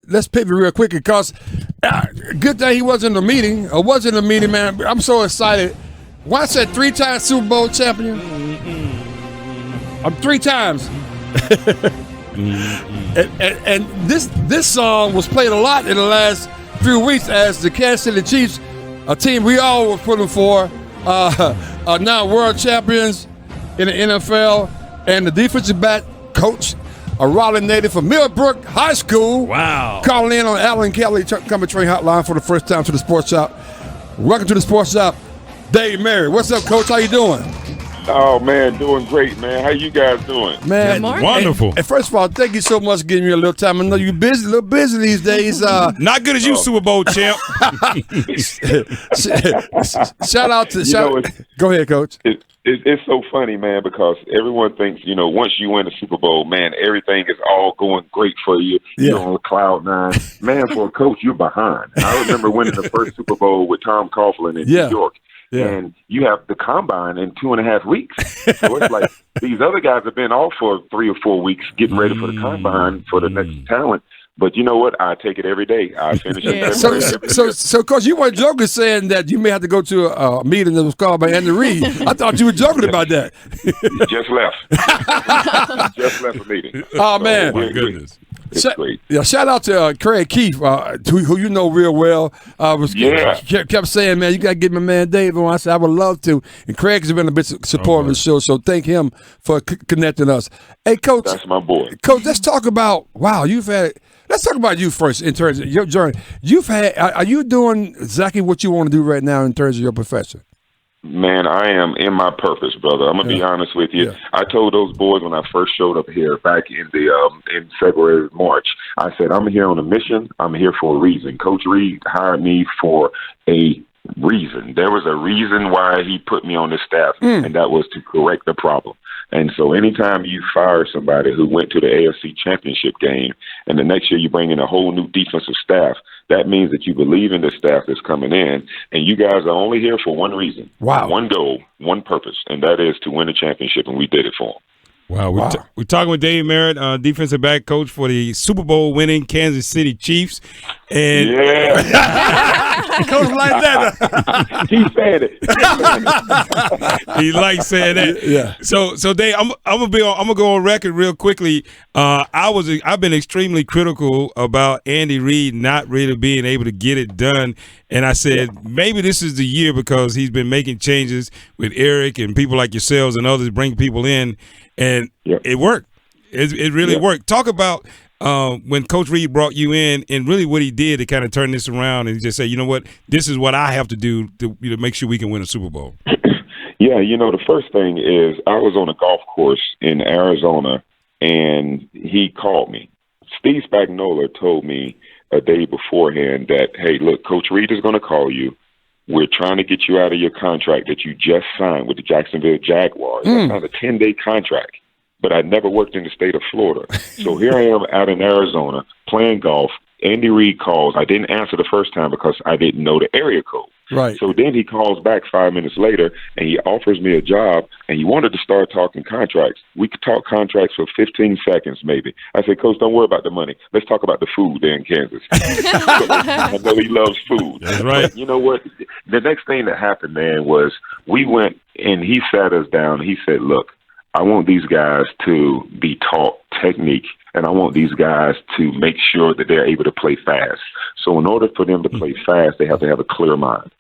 let's pivot real quick because good thing he wasn't in the meeting. Or wasn't in the meeting, man. I'm so excited. When I said 3-time Super Bowl champion, I'm 3 times. and this song was played a lot in the last few weeks as the Kansas City Chiefs, a team we all were putting for, are now world champions in the NFL, and the defensive back coach, a Raleigh native from Millbrook High School. Wow. Calling in on Allen Kelly Coming Train Hotline for the first time to the Sports Shop. Welcome to the Sports Shop, Dave Merritt. What's up, Coach? How you doing? Oh, man, doing great, man. How you guys doing? Man, wonderful. And first of all, thank you so much for giving me a little time. I know you're busy, a little busy these days. Not good as you, Super Bowl champ. Shout out to go ahead, Coach. It's so funny, man, because everyone thinks, once you win the Super Bowl, man, everything is all going great for you. Yeah. You're on cloud nine. Man, for a coach, you're behind. I remember winning the first Super Bowl with Tom Coughlin in New York. Yeah. And you have the combine in 2.5 weeks. So it's like these other guys have been off for 3 or 4 weeks getting ready for the combine for the next talent. But you know what? I take it every day. I finish it every day. So, Coach, you weren't joking saying that you may have to go to a meeting that was called by Andy Reid. I thought you were joking about that. Just left. Just left a meeting. Oh, man. My goodness. Great. Yeah, shout out to Craig Keefe, who you know real well. Kept saying, man, you got to get my man Dave on. I said, I would love to. And Craig has been a bit supportive of the show, so thank him for connecting us. Hey, Coach. That's my boy. Coach, let's talk about, let's talk about you first in terms of your journey. Are you doing exactly what you want to do right now in terms of your profession? Man, I am in my purpose, brother. I'm gonna be honest with you. Yeah. I told those boys when I first showed up here back in February, March. I said I'm here on a mission. I'm here for a reason. Coach Reid hired me for a reason. There was a reason why he put me on the staff, and that was to correct the problem. And so anytime you fire somebody who went to the AFC Championship game and the next year you bring in a whole new defensive staff, that means that you believe in the staff that's coming in, and you guys are only here for one reason, one goal, one purpose, and that is to win a championship, and we did it for them. Wow. We're talking with Dave Merritt, defensive back coach for the Super Bowl winning Kansas City Chiefs. And Coach like that. He said it. He likes saying that. Yeah. So Dave, I'm gonna go on record real quickly. I've been extremely critical about Andy Reid not really being able to get it done. And I said, maybe this is the year because he's been making changes with Eric and people like yourselves and others bring people in. And it worked. It really worked. Talk about when Coach Reid brought you in and really what he did to kind of turn this around and just say, you know what, this is what I have to do to make sure we can win a Super Bowl. Yeah, the first thing is I was on a golf course in Arizona, and he called me. Steve Spagnuolo told me a day beforehand that, hey, look, Coach Reid is going to call you. We're trying to get you out of your contract that you just signed with the Jacksonville Jaguars. I signed a 10-day contract, but I never worked in the state of Florida. So here I am out in Arizona playing golf. Andy Reid calls. I didn't answer the first time because I didn't know the area code. Right. So then he calls back 5 minutes later, and he offers me a job, and he wanted to start talking contracts. We could talk contracts for 15 seconds maybe. I said, Coach, don't worry about the money. Let's talk about the food there in Kansas. I know he loves food. That's right. But you know what? The next thing that happened, man, was we went, and he sat us down. He said, look, I want these guys to be taught technique, and I want these guys to make sure that they're able to play fast. So in order for them to play fast, they have to have a clear mind.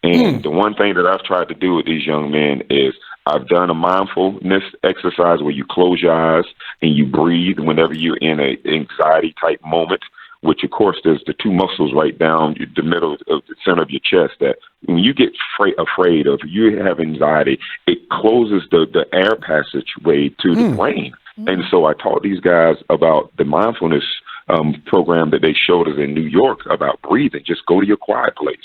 And the one thing that I've tried to do with these young men is I've done a mindfulness exercise where you close your eyes and you breathe whenever you're in an anxiety-type moment, which, of course, there's the two muscles right down the middle of the center of your chest that when you get afraid of, you have anxiety, it closes the air passageway to the brain. And so I taught these guys about the mindfulness program that they showed us in New York about breathing. Just go to your quiet place.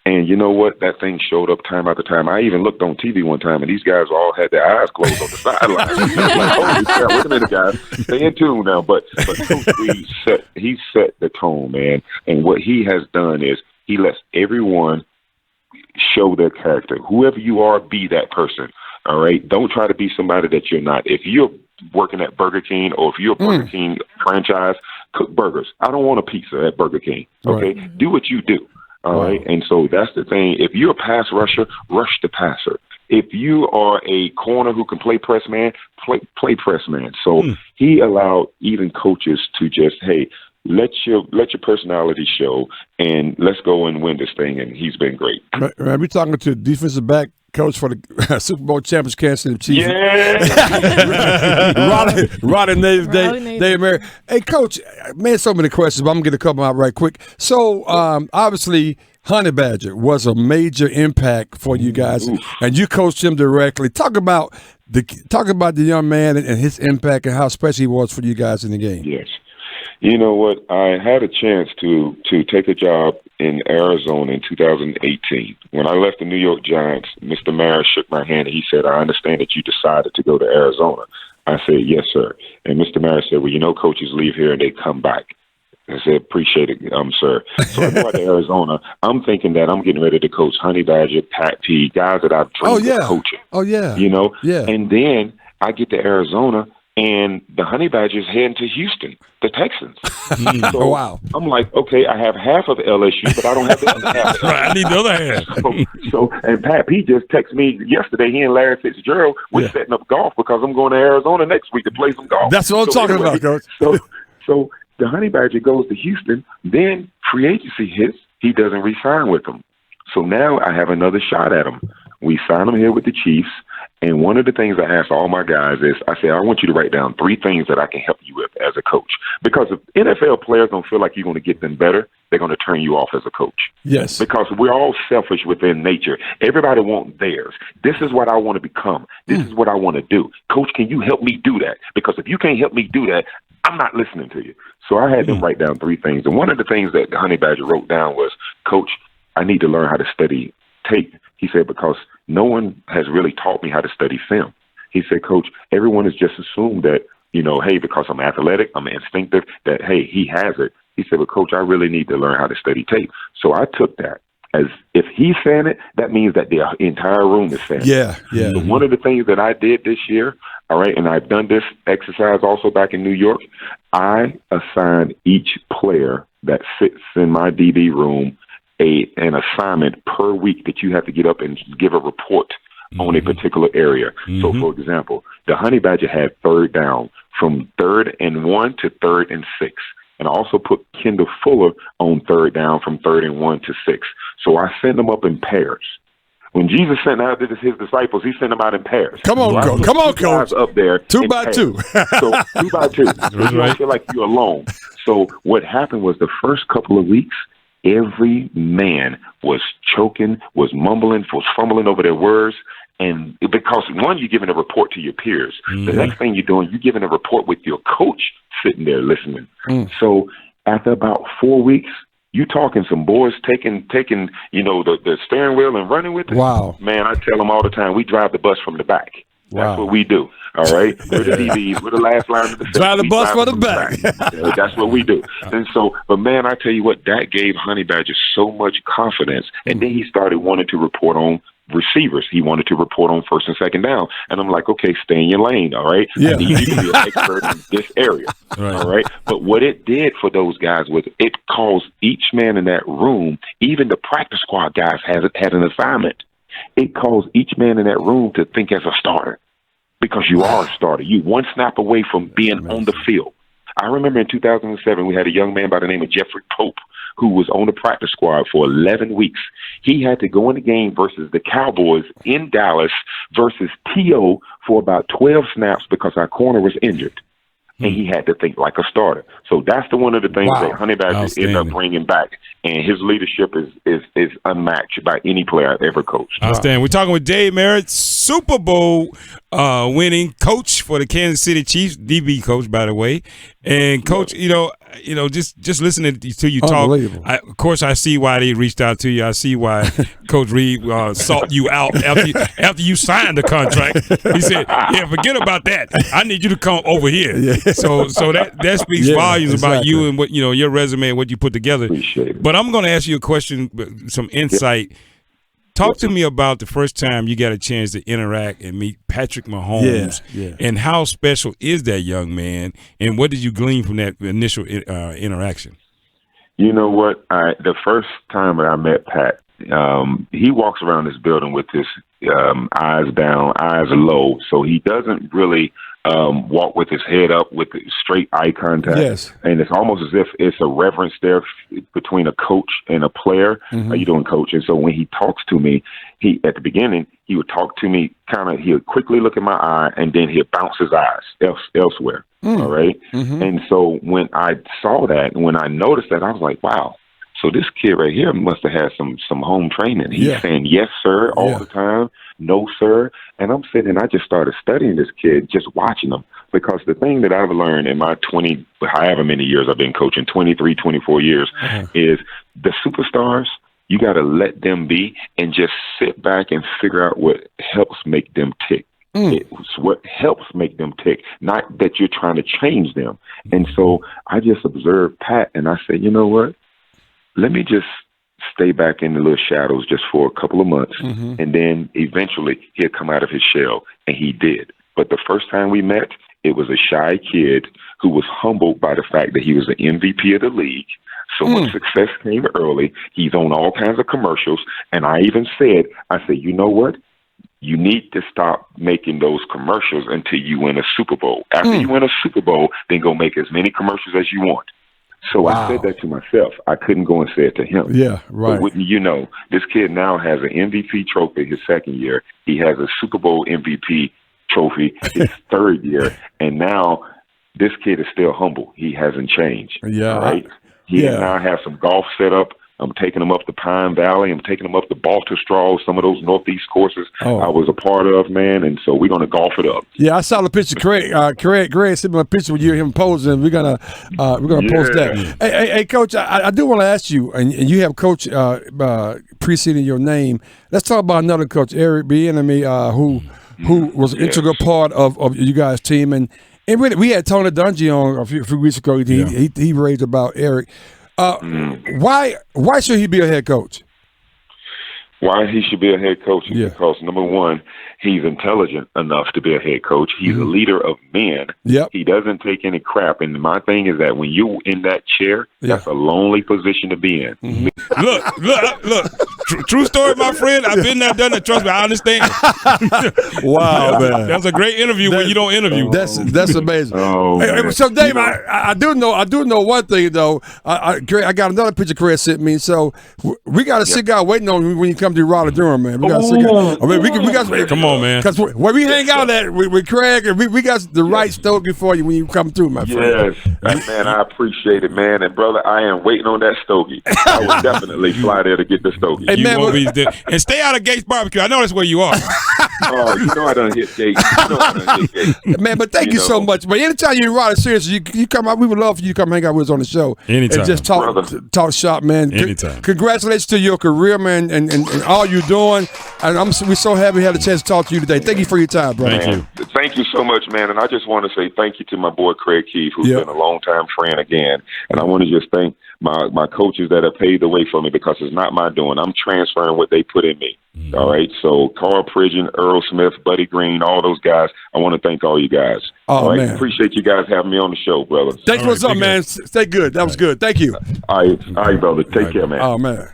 And you know what? That thing showed up time after time. I even looked on TV one time, and these guys all had their eyes closed on the sideline. Like, holy cow, wait a minute, guys. Stay in tune now. But Coach Reid set the tone, man. And what he has done is he lets everyone show their character. Whoever you are, be that person. All right? Don't try to be somebody that you're not. If you're working at Burger King or if you're a Burger King franchise, cook burgers. I don't want a pizza at Burger King. Okay, do what you do. All right, and so that's the thing. If you're a pass rusher, rush the passer. If you are a corner who can play press man, play press man. So he allowed even coaches to just, hey, let your personality show, and let's go and win this thing. And he's been great. We're talking to defensive back coach for the Super Bowl champions, Kansas City Chiefs. Yeah, Roddy Dave Merritt. Hey, Coach, man, so many questions, but I'm going to get a couple out right quick. So, obviously, Honey Badger was a major impact for you guys, and you coached him directly. Talk about the young man and his impact and how special he was for you guys in the game. Yes. You know what? I had a chance to take a job in Arizona in 2018. When I left the New York Giants, Mr. Merritt shook my hand and he said, I understand that you decided to go to Arizona. I said, yes, sir. And Mr. Merritt said, well, coaches leave here and they come back. I said, appreciate it, sir. So I go out to Arizona. I'm thinking that I'm getting ready to coach Honey Badger, Pat P, guys that I've dreamed of coaching. Oh, yeah. Yeah. And then I get to Arizona, and the Honey Badgers heading to Houston, the Texans. So wow. I'm like, okay, I have half of LSU, but I don't have the other half. Right, I need the other half. So and Pat P just texted me yesterday. He and Larry Fitzgerald were setting up golf because I'm going to Arizona next week to play some golf. That's what I'm talking about, Coach. So the Honey Badger goes to Houston. Then free agency hits. He doesn't re-sign with them. So now I have another shot at him. We sign him here with the Chiefs. And one of the things I ask all my guys is, I say, I want you to write down 3 things that I can help you with as a coach. Because if NFL players don't feel like you're going to get them better, they're going to turn you off as a coach. Yes. Because we're all selfish within nature. Everybody wants theirs. This is what I want to become. This is what I want to do. Coach, can you help me do that? Because if you can't help me do that, I'm not listening to you. So I had them write down 3 things. And one of the things that Honey Badger wrote down was, Coach, I need to learn how to study tape. He said, because no one has really taught me how to study film. He said, Coach, everyone has just assumed that, hey, because I'm athletic, I'm instinctive, that, hey, he has it. He said, but Coach, I really need to learn how to study tape. So I took that as if he's saying it, that means that the entire room is saying it. Yeah. So one of the things that I did this year, all right, and I've done this exercise also back in New York, I assigned each player that sits in my DB room an assignment per week that you have to get up and give a report on a particular area. So, for example, the Honey Badger had 3rd down from 3rd and 1 to 3rd and 6. And I also put Kendall Fuller on 3rd down from 3rd and 1 to 6. So I send them up in pairs. When Jesus sent out his disciples, he sent them out in pairs. Come on, Coach. Up there, 2 by 2. So 2 by 2. So you don't feel like you're alone. So what happened was the first couple of weeks, every man was choking, was mumbling, was fumbling over their words. And because, one, you're giving a report to your peers. The next thing you're doing, you're giving a report with your coach sitting there listening. So after about 4 weeks, you talking some boys taking the steering wheel and running with it. Wow. Man, I tell them all the time, we drive the bus from the back. That's what we do. All right, we're the DBs. We're the last line of the defense. Drive the bus for the back. That's what we do. And so, but man, I tell you what, that gave Honey Badger so much confidence. And then he started wanting to report on receivers. He wanted to report on 1st and 2nd down. And I'm like, okay, stay in your lane. All right. Yeah. I need you to be an expert in this area. All right. But what it did for those guys was it caused each man in that room, even the practice squad guys had an assignment. It caused each man in that room to think as a starter. Because you are a starter. You one snap away from being on the field. I remember in 2007, we had a young man by the name of Jeffrey Pope who was on the practice squad for 11 weeks. He had to go in the game versus the Cowboys in Dallas versus T.O. for about 12 snaps because our corner was injured. And he had to think like a starter. So that's one of the things that Honey Badger ended up bringing back. And his leadership is unmatched by any player I've ever coached. Outstanding. We're talking with Dave Merritt, Super Bowl winning coach for the Kansas City Chiefs, DB coach, by the way. And Coach, just listening to you talk, of course, I see why they reached out to you. I see why Coach Reed sought you out after you signed the contract. He said, "Yeah, forget about that. I need you to come over here." Yeah. So that speaks volumes about you and what your resume and what you put together. Appreciate it. But I'm going to ask you a question, some insight. Talk to me about the first time you got a chance to interact and meet Patrick Mahomes, and how special is that young man, and what did you glean from that initial interaction? You know what? The first time that I met Pat, he walks around this building with his eyes down, eyes low, so he doesn't really walk with his head up with straight eye contact. Yes. And it's almost as if it's a reverence there between a coach and a player. How you doing, coach? And so when he talks to me, at the beginning, he would talk to me he would quickly look in my eye, and then he'd bounce his eyes elsewhere. All right. And so when I saw that, when I noticed that, I was like, wow. So this kid right here must have had some home training. He's saying yes, sir, all the time, no, sir. And I'm sitting, I just started studying this kid, just watching him. Because the thing that I've learned in my however many years I've been coaching, 23, 24 years, is the superstars, you got to let them be and just sit back and figure out what helps make them tick. It's what helps make them tick, not that you're trying to change them. And so I just observed Pat, and I said, you know what? Let me just stay back in the little shadows just for a couple of months, and then eventually he'll come out of his shell, and he did. But the first time we met, it was a shy kid who was humbled by the fact that he was the MVP of the league. So much success came early. He's on all kinds of commercials, and I even said, you know what? You need to stop making those commercials until you win a Super Bowl. After you win a Super Bowl, then go make as many commercials as you want. So I said that to myself. I couldn't go and say it to him. Yeah, right. But wouldn't you know, this kid now has an MVP trophy his second year. He has a Super Bowl MVP trophy his third year. And now this kid is still humble. He hasn't changed. Yeah. Right? He now has some golf set up. I'm taking him up to Pine Valley. I'm taking him up to Baltusrol, some of those Northeast courses I was a part of, man. And so we're going to golf it up. Yeah, I saw the picture. Greg sent me a picture with you and him posing. We're gonna post that. Hey, Coach, I do want to ask you, and you have Coach preceding your name. Let's talk about another coach, Eric Bieniemy, who was an integral part of you guys' team. And really, we had Tony Dungy on a few weeks ago. He raised about Eric. Why should he be a head coach? Why he should be a head coach is because, number one, he's intelligent enough to be a head coach. He's a leader of men. Yep. He doesn't take any crap. And my thing is that when you're in that chair, that's a lonely position to be in. Look. True story, my friend. I've been there, done it. Trust me, I understand. Wow, man. That's a great interview when you don't interview. That's amazing. Hey, so, Dave, I do know one thing though. I got another picture Chris sent me. So we got a cigar guy waiting on you when you come to Raleigh, Durham, man. We got a cigar guy. I mean, we got. Come on, man. Because where we hang out at with Craig, we got the right stogie for you when you come through, my friend. Yes, man, I appreciate it, man. And brother, I am waiting on that stogie. I will definitely fly there to get the stogie. Hey, man, and stay out of Gates Barbecue. I know that's where you are. You know I done hit Gates. Man, but thank you so much. But anytime you're in Raleigh, seriously, you come out. We would love for you to come hang out with us on the show. Anytime. And just talk shop, man. Anytime. Congratulations to your career, man, and all you're doing. And we're so happy we had a chance to talk to you today. Thank you for your time, brother. Thank you. Thank you so much, man. And I just want to say thank you to my boy Craig Keefe, who's been a longtime friend again. And I want to just thank my coaches that have paved the way for me, because it's not my doing. I'm transferring what they put in me. All right. So Carl Pridgeon, Earl Smith, Buddy Green, all those guys. I want to thank all you guys. Oh, man. Appreciate you guys having me on the show, brother. Thanks for what's up, man. Stay good. That was good. Thank you. All right, brother. Take care, man. Oh, man.